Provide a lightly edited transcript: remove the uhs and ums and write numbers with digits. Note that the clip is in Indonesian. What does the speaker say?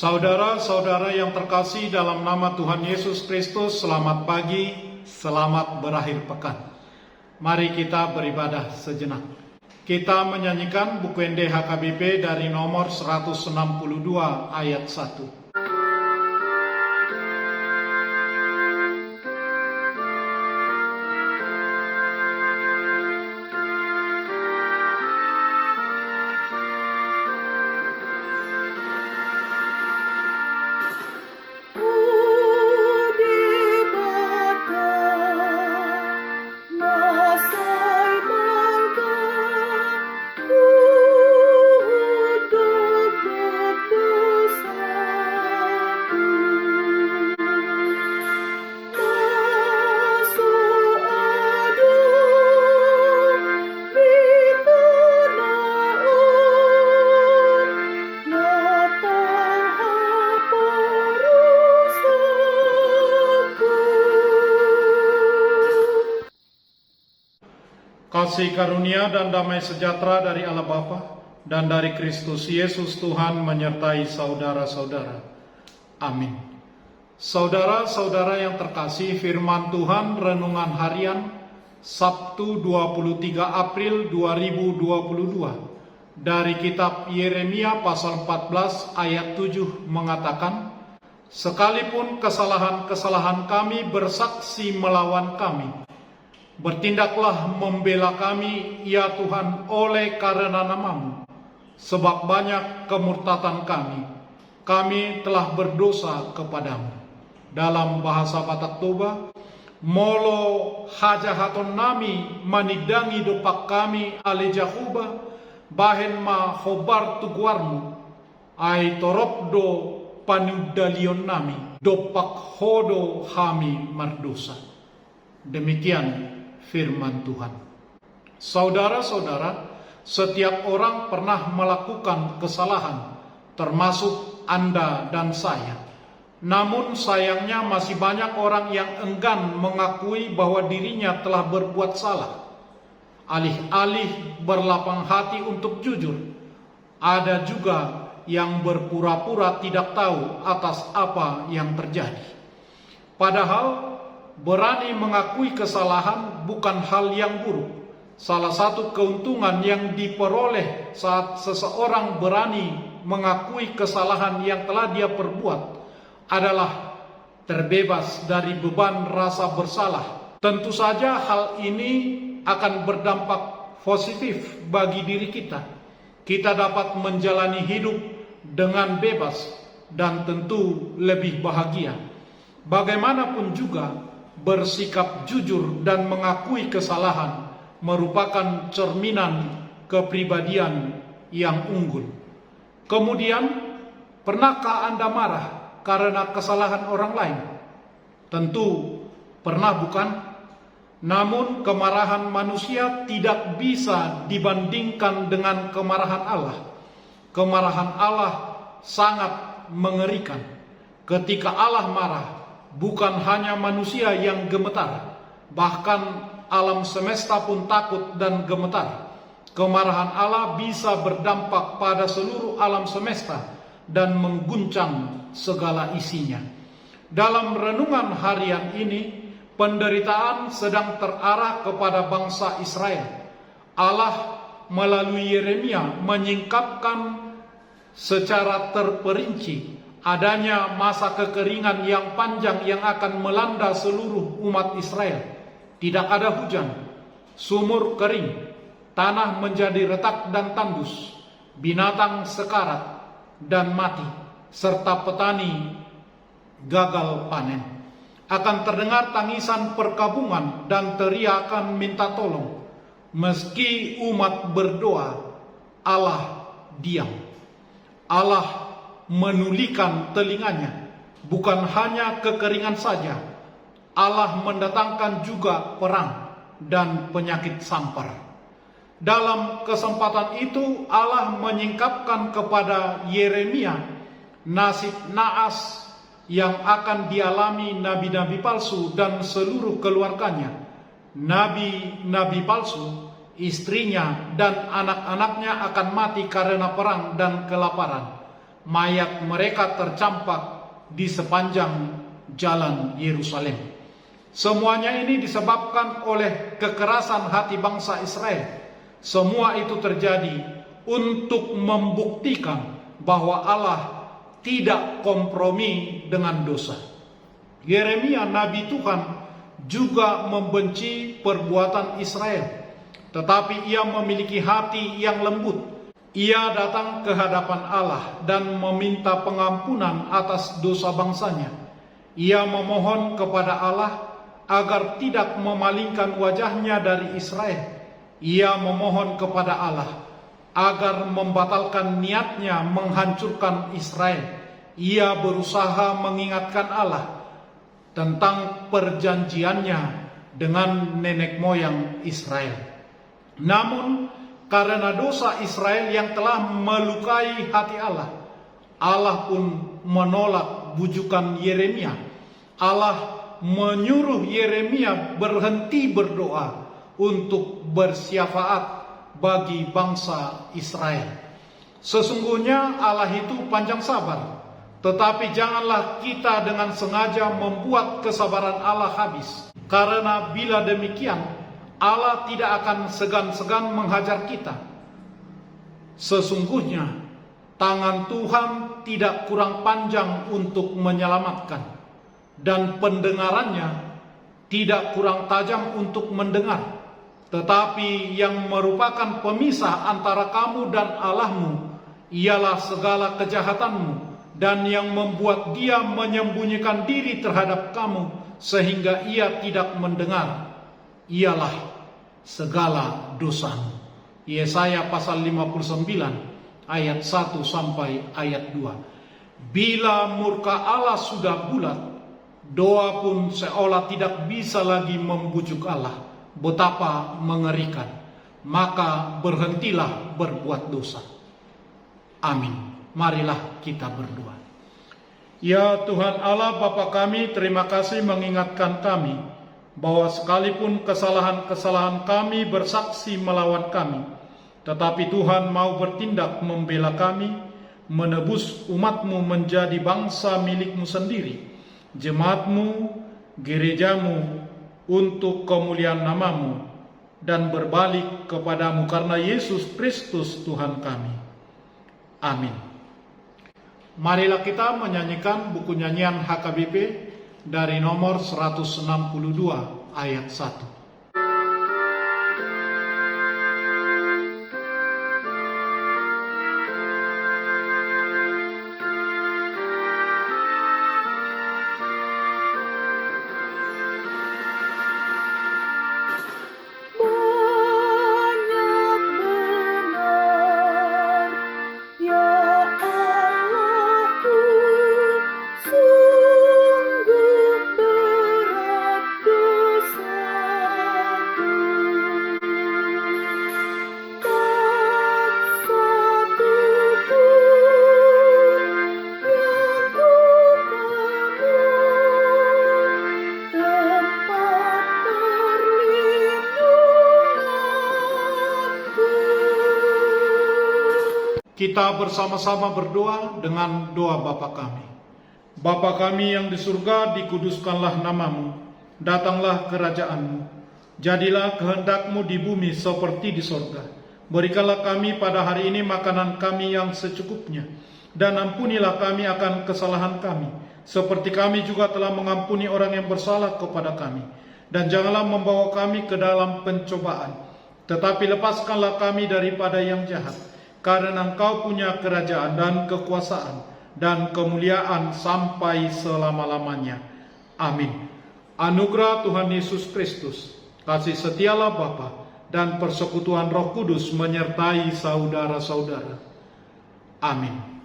Saudara-saudara yang terkasih dalam nama Tuhan Yesus Kristus, selamat pagi, selamat berakhir pekan. Mari kita beribadah sejenak. Kita menyanyikan buku NDHKBP dari nomor 162 ayat 1. Kasih karunia dan damai sejahtera dari Allah Bapa dan dari Kristus Yesus Tuhan menyertai saudara-saudara. Amin. Saudara-saudara yang terkasih, firman Tuhan renungan harian Sabtu 23 April 2022 dari kitab Yeremia pasal 14 ayat 7 mengatakan, "Sekalipun kesalahan-kesalahan kami bersaksi melawan kami, bertindaklah membela kami, ya Tuhan, oleh karena nama-Mu. Sebab banyak kemurtatan kami telah berdosa kepadamu." Dalam bahasa Batak Toba, "Molo hajahaton nami manidangi dopak kami ale Jahuba, bahen ma hobar tuguarmu, ai toropdo panudalion nami, dopak hodo hami mardosa." Demikian firman Tuhan. Saudara-saudara, setiap orang pernah melakukan kesalahan, termasuk Anda dan saya. Namun sayangnya masih banyak orang yang enggan mengakui bahwa dirinya telah berbuat salah. Alih-alih berlapang hati untuk jujur, ada juga yang berpura-pura tidak tahu atas apa yang terjadi. Padahal berani mengakui kesalahan bukan hal yang buruk. Salah satu keuntungan yang diperoleh saat seseorang berani mengakui kesalahan yang telah dia perbuat adalah terbebas dari beban rasa bersalah. Tentu saja hal ini akan berdampak positif bagi diri kita. Kita dapat menjalani hidup dengan bebas dan tentu lebih bahagia. Bagaimanapun juga, bersikap jujur dan mengakui kesalahan merupakan cerminan kepribadian yang unggul. Kemudian, pernahkah Anda marah karena kesalahan orang lain? Tentu pernah, bukan? Namun kemarahan manusia tidak bisa dibandingkan dengan kemarahan Allah. Kemarahan Allah sangat mengerikan. Ketika Allah marah, bukan hanya manusia yang gemetar, bahkan alam semesta pun takut dan gemetar. Kemarahan Allah bisa berdampak pada seluruh alam semesta dan mengguncang segala isinya. Dalam renungan harian ini, penderitaan sedang terarah kepada bangsa Israel. Allah melalui Yeremia menyingkapkan secara terperinci adanya masa kekeringan yang panjang yang akan melanda seluruh umat Israel. Tidak ada hujan, sumur kering, tanah menjadi retak dan tandus, binatang sekarat dan mati, serta petani gagal panen. Akan terdengar tangisan perkabungan dan teriakan minta tolong. Meski umat berdoa, Allah diam. Allah menulikan telinganya. Bukan hanya kekeringan saja, Allah mendatangkan juga perang dan penyakit sampar. Dalam kesempatan itu, Allah menyingkapkan kepada Yeremia nasib naas yang akan dialami nabi-nabi palsu dan seluruh keluarganya. Nabi-nabi palsu, istrinya dan anak-anaknya akan mati karena perang dan kelaparan. mayat mereka tercampak di sepanjang jalan Yerusalem. Semuanya ini disebabkan oleh kekerasan hati bangsa Israel. Semua itu terjadi untuk membuktikan bahwa Allah tidak kompromi dengan dosa. Yeremia nabi Tuhan juga membenci perbuatan Israel, tetapi ia memiliki hati yang lembut. Ia datang ke hadapan Allah dan meminta pengampunan atas dosa bangsanya. Ia memohon kepada Allah agar tidak memalingkan wajahnya dari Israel. Ia memohon kepada Allah agar membatalkan niatnya menghancurkan Israel. Ia berusaha mengingatkan Allah tentang perjanjiannya dengan nenek moyang Israel. Namun karena dosa Israel yang telah melukai hati Allah, Allah pun menolak bujukan Yeremia. Allah menyuruh Yeremia berhenti berdoa untuk bersyafaat bagi bangsa Israel. Sesungguhnya Allah itu panjang sabar, tetapi janganlah kita dengan sengaja membuat kesabaran Allah habis. Karena bila demikian, Allah tidak akan segan-segan menghajar kita. Sesungguhnya tangan Tuhan tidak kurang panjang untuk menyelamatkan, dan pendengarannya tidak kurang tajam untuk mendengar. Tetapi yang merupakan pemisah antara kamu dan Allahmu ialah segala kejahatanmu, dan yang membuat Dia menyembunyikan diri terhadap kamu sehingga Ia tidak mendengar ialah segala dosamu. Yesaya pasal 59 ayat 1 sampai ayat 2. Bila murka Allah sudah bulat, doa pun seolah tidak bisa lagi membujuk Allah. Betapa mengerikan. Maka berhentilah berbuat dosa. Amin. Marilah kita berdoa. Ya Tuhan Allah Bapa kami, terima kasih mengingatkan kami bahwa sekalipun kesalahan-kesalahan kami bersaksi melawan kami, tetapi Tuhan mau bertindak membela kami, menebus umat-Mu menjadi bangsa milik-Mu sendiri, jemaat-Mu, gereja-Mu, untuk kemuliaan nama-Mu, dan berbalik kepada-Mu karena Yesus Kristus Tuhan kami. Amin. Marilah kita menyanyikan buku nyanyian HKBP dari nomor 162 ayat 1. Kita bersama-sama berdoa dengan doa Bapa kami. Bapa kami yang di surga, dikuduskanlah nama-Mu, datanglah kerajaan-Mu, jadilah kehendak-Mu di bumi seperti di surga. Berikanlah kami pada hari ini makanan kami yang secukupnya, dan ampunilah kami akan kesalahan kami, seperti kami juga telah mengampuni orang yang bersalah kepada kami. Dan janganlah membawa kami ke dalam pencobaan, tetapi lepaskanlah kami daripada yang jahat. Karena Engkau punya kerajaan dan kekuasaan dan kemuliaan sampai selama-lamanya. Amin. Anugerah Tuhan Yesus Kristus, kasih setialah Bapa, dan persekutuan Roh Kudus menyertai saudara-saudara. Amin.